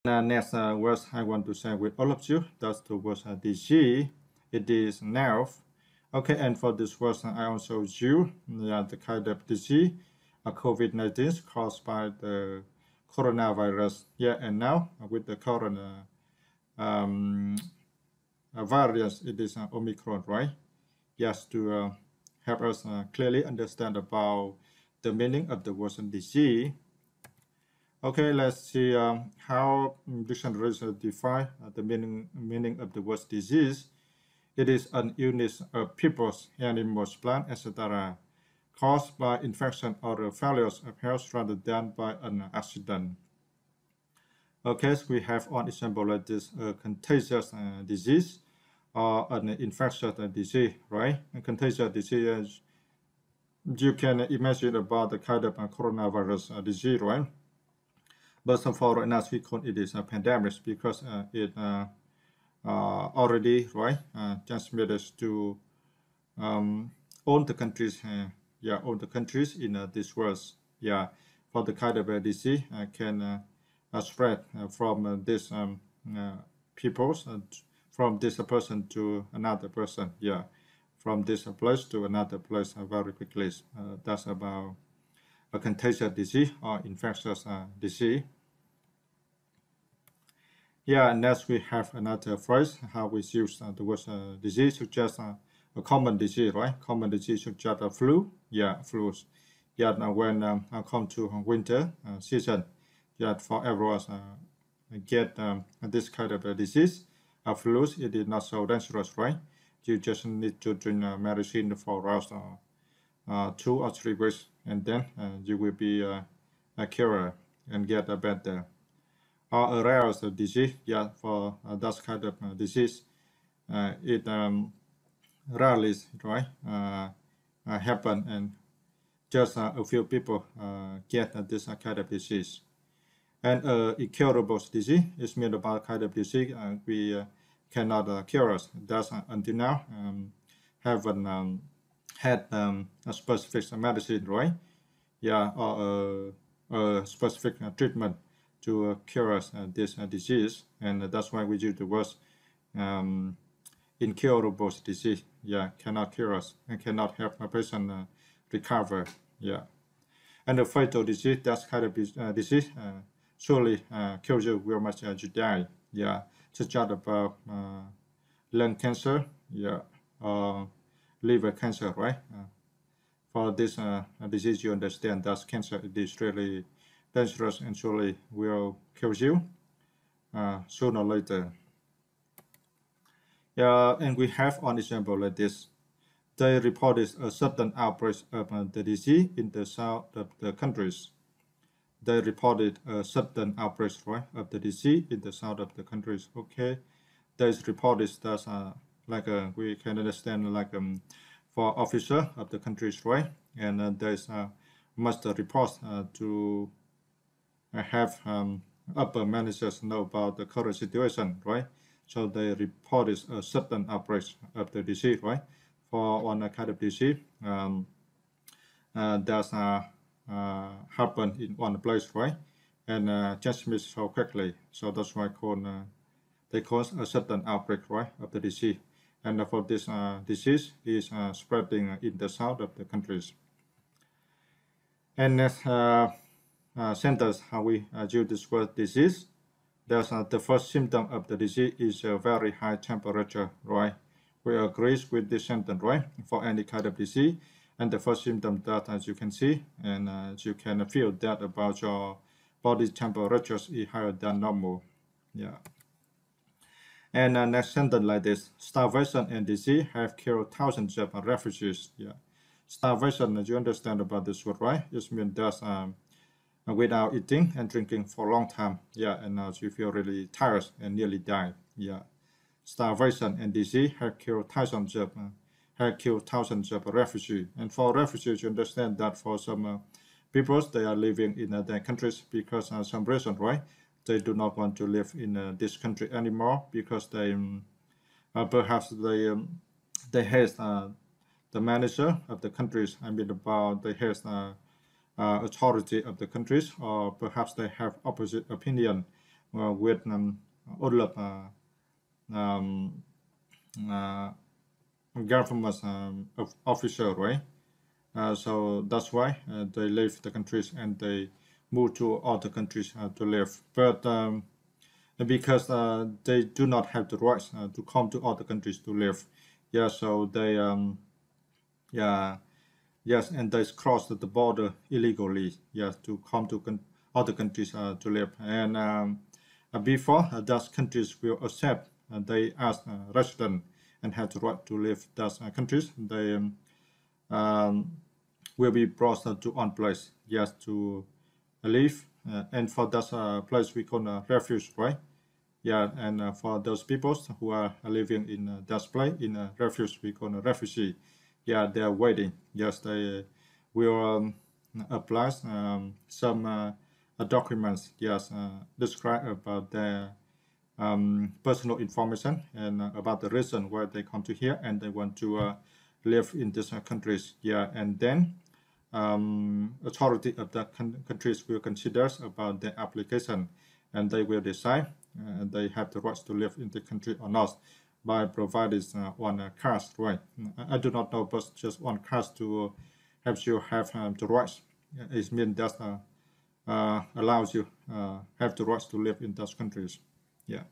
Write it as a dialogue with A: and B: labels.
A: Next word I want to share with all of you, that's the word disease. It is nerve. Okay, and for this word I also you the kind of disease, COVID-19 caused by the coronavirus. Yeah, and now with the corona variant, it is Omicron, right? Yes, to help us clearly understand about the meaning of the word disease. Okay, let's see how dictionaries define the meaning of the word disease. It is an illness of peoples, animals, plants, etc., caused by infection or failures of health rather than by an accident. Okay, so we have one example like this contagious disease or an infectious disease, right? A contagious disease, you can imagine about the kind of coronavirus disease, right? But so for right now, we call it is a pandemic because it already transmitted to all the countries. All the countries in this world. Yeah, for the kind of disease can spread from this peoples, from this person to another person. Yeah, from this place to another place very quickly. That's about a contagious disease or infectious disease. Yeah, and next we have another phrase how we use the word disease, suggest a common disease, right? Common disease suggest a flu. Yeah, flus. Yeah, now when I come to winter season, yeah, for everyone get this kind of a disease, flus, it is not so dangerous, right? You just need to drink medicine for around 2 or 3 weeks, and then you will be cured and get better. Or a rare disease, yeah, for that kind of disease, it rarely, right, happen, and just a few people get this kind of disease. And incurable disease is mean about kind of disease we cannot cure us. That's until now haven't had a specific medicine, right? Yeah, or a specific treatment to cure us this disease, and that's why we use the word incurable disease. Yeah, cannot cure us and cannot help a person recover. Yeah, and the fatal disease, that's kind of disease surely kills you very much as you die. Yeah, such as about lung cancer. Yeah, liver cancer, right? For this disease, you understand that cancer is really dangerous and surely will kill you sooner or later. Yeah, and we have an example like this. They reported a sudden outbreak of the disease in the south of the countries. They reported a sudden outbreak, right, of the disease in the south of the countries. Okay, there's reported that like we can understand like for officer of the countries, right, and there's must report to have upper managers know about the current situation, right? So they reported a sudden outbreak of the disease, right? For one kind of disease that's happened in one place, right? And transmit so quickly. So that's why they cause a sudden outbreak, right, of the disease. And for this disease is spreading in the south of the countries. And next sentence, how we use this word disease. There's the first symptom of the disease is a very high temperature, right? We agree with this sentence, right? For any kind of disease, and the first symptom that, as you can see, and you can feel that about your body temperature is higher than normal. Yeah. And next sentence like this: starvation and disease have killed thousands of refugees. Yeah. Starvation, as you understand about this word, right? It means that without eating and drinking for a long time. Yeah, and now you feel really tired and nearly die. Yeah. Starvation and disease have killed thousands of refugees. And for refugees, you understand that for some people, they are living in their countries because some reason, right? They do not want to live in this country anymore because they perhaps they hate the manager of the countries. I mean, about they hate authority of the countries, or perhaps they have opposite opinion with all government officer, right? So that's why they leave the countries and they move to other countries to live. But because they do not have the rights to come to other countries to live, yeah. So they yeah, yes, and they cross the border illegally, yes, to come to other countries to live. And before those countries will accept, they as resident and have the right to live those countries, they will be brought to one place, yes, to live. And for that place we call refuge, right? Yeah, and for those people who are living in that place in a refuge, we call a refugee. Yeah, they are waiting. Yes, they will apply some documents. Yes, describe about their personal information and about the reason why they come to here and they want to live in these countries. Yeah, and then authority of the countries will consider about their application, and they will decide they have the rights to live in the country or not by providing one card, right? I do not know, but just one card to help you have the rights. It means that allows you have the rights to live in those countries. Yeah.